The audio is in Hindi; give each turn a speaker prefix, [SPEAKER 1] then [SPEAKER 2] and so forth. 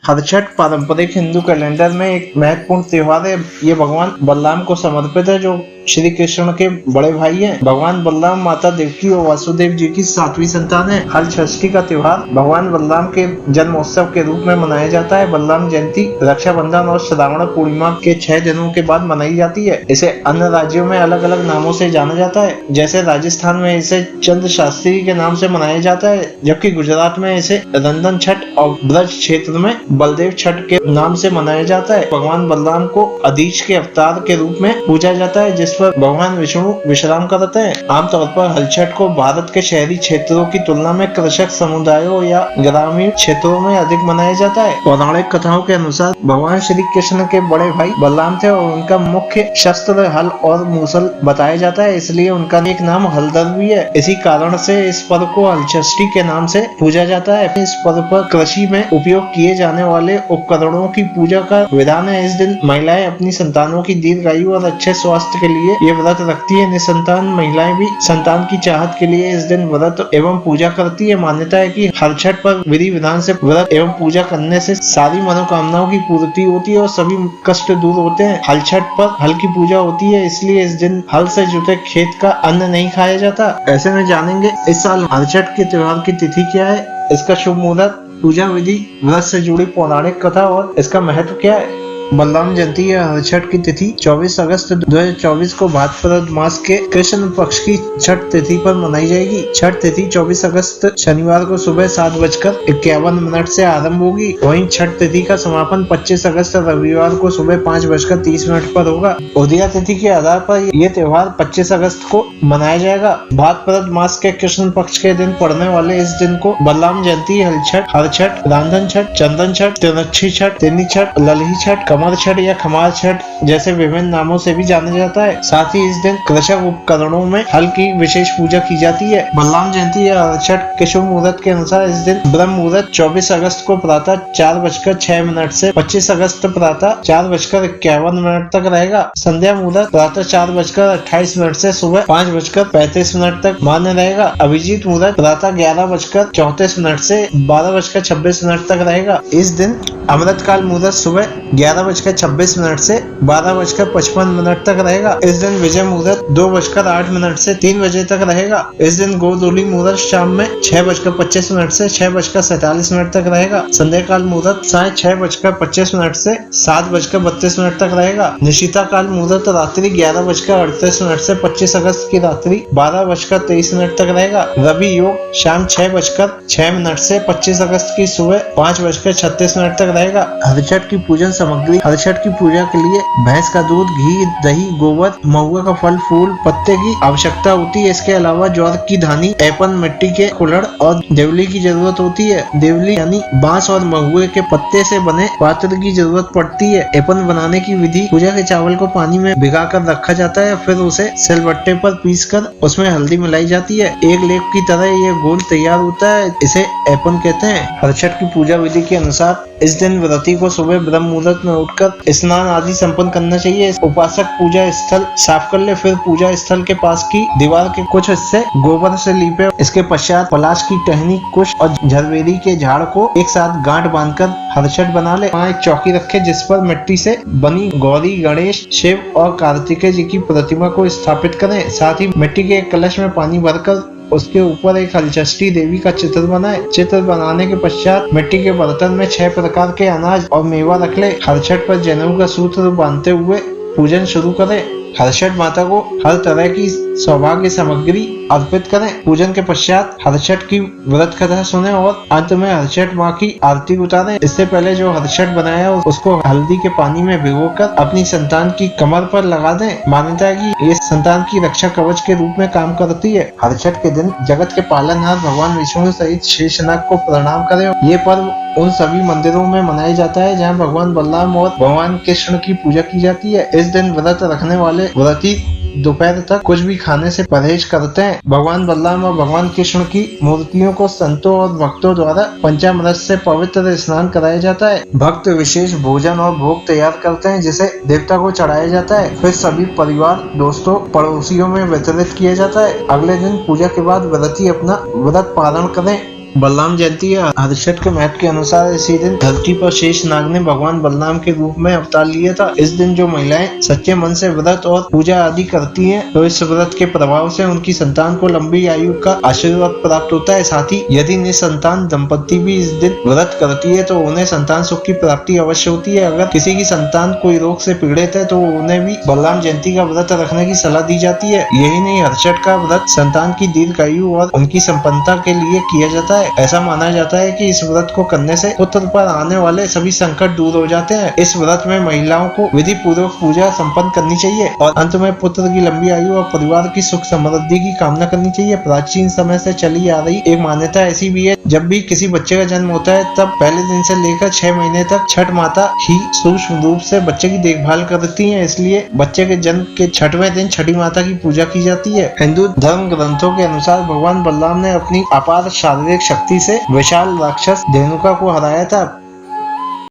[SPEAKER 1] हरछठ पारंपरिक हिंदू कैलेंडर में एक महत्वपूर्ण त्योहार है। ये भगवान बलराम को समर्पित है, जो श्री कृष्ण के बड़े भाई हैं। भगवान बलराम, माता देवकी और वासुदेव जी की 7वीं संतान है। हरषष्ठी का त्योहार भगवान बलराम के जन्मोत्सव के रूप में मनाया जाता है। बलराम जयंती रक्षाबंधन और श्रावण पूर्णिमा के 6 दिनों के बाद मनाई जाती है। इसे अन्य राज्यों में अलग अलग नामों से जाना जाता है। जैसे राजस्थान में इसे चंद्र शास्त्री के नाम से मनाया जाता है, जबकि गुजरात में इसे रंधन छठ और ब्रज क्षेत्र में बलदेव छठ के नाम से मनाया जाता है। भगवान बलराम को अधीश के अवतार के रूप में पूजा जाता है, जिस पर भगवान विष्णु विश्राम करते हैं। आमतौर पर हलछठ को भारत के शहरी क्षेत्रों की तुलना में कृषक समुदायों या ग्रामीण क्षेत्रों में अधिक मनाया जाता है। पौराणिक कथाओं के अनुसार भगवान श्री कृष्ण के बड़े भाई बलराम थे और उनका मुख्य शस्त्र हल और मूसल बताया जाता है, इसलिए उनका एक नाम हलधर भी है। इसी कारण से इस पर्व को हलषष्ठी के नाम से पूजा जाता है। इस पर्व पर कृषि में उपयोग किए जाने वाले उपकरणों की पूजा का विधान है। इस दिन महिलाएं अपनी संतानों की दीर्घायु और अच्छे स्वास्थ्य के लिए ये व्रत रखती है। निसंतान महिलाएं भी संतान की चाहत के लिए इस दिन व्रत एवं पूजा करती है। मान्यता है कि हरछठ पर विधि विधान से व्रत एवं पूजा करने से सारी मनोकामनाओं की पूर्ति होती है और सभी कष्ट दूर होते हैं। हलछठ पर हल की पूजा होती है, इसलिए इस दिन हल से जुटे खेत का अन्न नहीं खाया जाता। ऐसे में जानेंगे इस साल हरछठ के त्योहार की तिथि क्या है, इसका शुभ मुहूर्त, पूजा विधि, व्रत से जुड़ी पौराणिक कथा और इसका महत्व क्या है। बलराम जयंती या हरछठ की तिथि 24 अगस्त 2024 को भाद्रपद मास के कृष्ण पक्ष की छठ तिथि पर मनाई जाएगी। छठ तिथि 24 अगस्त शनिवार को सुबह 7:51 से आरंभ होगी। वहीं छठ तिथि का समापन 25 अगस्त रविवार को सुबह 5:30 पर होगा। उदया तिथि के आधार पर यह त्योहार 25 अगस्त को मनाया जाएगा। भाद्रपद मास के कृष्ण पक्ष के दिन पड़ने वाले इस दिन को बलराम जयंती, हलछठ, हरछठ, रांधन छठ, चंदन छठ, त्रिनक्षी छठ, तिन्नी छठ, ललही छठ, कमर छठ या खमार छठ जैसे विभिन्न नामों से भी जाना जाता है। साथ ही इस दिन कृषक उपकरणों में हल की विशेष पूजा की जाती है। बलराम जयंती या हरछठ के शुभ मुहूर्त के अनुसार इस दिन ब्रह्म मुहूर्त 24 अगस्त को प्रातः 4:06 से 25 अगस्त प्रातः 4:51 तक रहेगा। संध्या मुहूर्त प्रातः 4:28 से सुबह 5:35 तक मान्य रहेगा। अभिजीत मुहूर्त प्रातः 11:34 से 12:26 तक रहेगा। इस दिन अमृतकाल मुहूर्त सुबह 11:26 से 12:55 तक रहेगा। इस दिन विजय मुहूर्त 2:08 से 3 बजे तक रहेगा। इस दिन गोधूली मुहूर्त शाम में 6:25 से 6:47 तक रहेगा। संध्या काल मुहूर्त साय 6:25 से 7:32 तक रहेगा। निशिता काल मुहूर्त रात्रि 11:38 से 25 अगस्त की रात्रि 12:23 तक रहेगा। रवि योग शाम 6:06 से 25 अगस्त की सुबह 5:36 तक रहेगा। हरछठ की पूजन सामग्री। हरछठ की पूजा के लिए भैंस का दूध, घी, दही, गोबर, महुआ का फल, फूल, पत्ते की आवश्यकता होती है। इसके अलावा ज्वार की धानी, ऐपन, मिट्टी के कुल्हड़ और देवली की जरूरत होती है। देवली यानी बांस और महुए के पत्ते से बने पात्र की जरूरत पड़ती है। ऐपन बनाने की विधि: पूजा के चावल को पानी में भिगा कर रखा जाता है, फिर उसे सिलबट्टे पर पीस कर उसमें हल्दी मिलाई जाती है। एक लेप की तरह यह घोल तैयार होता है, इसे ऐपन कहते हैं। हरछठ की पूजा विधि के अनुसार इस दिन व्रती को सुबह ब्रह्म मुहूर्त में उठकर स्नान आदि संपन्न करना चाहिए। उपासक पूजा स्थल साफ कर ले, फिर पूजा स्थल के पास की दीवार के कुछ हिस्से गोबर से लीपे। इसके पश्चात पलाश की टहनी, कुश और झरबेरी के झाड़ को एक साथ गांठ बांधकर हरछठ बना ले। वहाँ एक चौकी रखे जिस पर मिट्टी से बनी गौरी, गणेश, शिव और कार्तिकेय जी की प्रतिमा को स्थापित करें। साथ ही मिट्टी के एक कलश में पानी भरकर उसके ऊपर एक हलषष्ठी देवी का चित्र बनाए। चित्र बनाने के पश्चात मिट्टी के बर्तन में 6 प्रकार के अनाज और मेवा रख ले। हरछठ पर जनेऊ का सूत्र बांधते हुए पूजन शुरू करें। हरछठ माता को हर तरह की सौभाग्य सामग्री अर्पित करें। पूजन के पश्चात हरछठ की व्रत कथा सुने और अंत में हरछठ माँ की आरती उतारें। इससे पहले जो हरछठ बनाया उसको हल्दी के पानी में भिगोकर अपनी संतान की कमर पर लगा दें। मान्यता है कि ये संतान की रक्षा कवच के रूप में काम करती है। हरछठ के दिन जगत के पालनहार भगवान विष्णु सहित शेषनाग को प्रणाम करें। ये पर्व उन सभी मंदिरों में मनाया जाता है जहाँ भगवान बलराम और भगवान कृष्ण की पूजा की जाती है। इस दिन व्रत रखने वाले व्रती दोपहर तक कुछ भी खाने से परहेज करते हैं। भगवान बलराम और भगवान कृष्ण की मूर्तियों को संतों और भक्तों द्वारा पंचामृत से पवित्र स्नान कराया जाता है। भक्त विशेष भोजन और भोग तैयार करते हैं जिसे देवता को चढ़ाया जाता है, फिर सभी परिवार, दोस्तों, पड़ोसियों में वितरित किया जाता है। अगले दिन पूजा के बाद व्रती अपना व्रत पारण करें। बलराम जयंती या हर्षठ के महत्व के अनुसार इसी दिन धरती पर शेष नाग ने भगवान बलराम के रूप में अवतार लिया था। इस दिन जो महिलाएं सच्चे मन से व्रत और पूजा आदि करती हैं, तो इस व्रत के प्रभाव से उनकी संतान को लंबी आयु का आशीर्वाद प्राप्त होता है। साथ ही यदि निसंतान दंपति भी इस दिन व्रत करती है तो उन्हें संतान सुख की प्राप्ति अवश्य होती है। अगर किसी की संतान कोई रोग से पीड़ित है तो उन्हें भी बलराम जयंती का व्रत रखने की सलाह दी जाती है। यही नहीं, हर्षठ का व्रत संतान की दीर्घायु और उनकी संपन्नता के लिए किया जाता है। ऐसा माना जाता है कि इस व्रत को करने से पुत्र पर आने वाले सभी संकट दूर हो जाते हैं। इस व्रत में महिलाओं को विधि पूर्वक पूजा संपन्न करनी चाहिए और अंत में पुत्र की लंबी आयु और परिवार की सुख समृद्धि की कामना करनी चाहिए। प्राचीन समय से चली आ रही एक मान्यता ऐसी भी है, जब भी किसी बच्चे का जन्म होता है तब पहले दिन से लेकर 6 महीने तक छठ माता ही सूक्ष्म रूप से बच्चे की देखभाल करती है। इसलिए बच्चे के जन्म के 6वें दिन छठी माता की पूजा की जाती है। हिंदू धर्म ग्रंथों के अनुसार भगवान बलराम ने अपनी अपार शारीरिक शक्ति से विशाल राक्षस धेनुका को हराया था।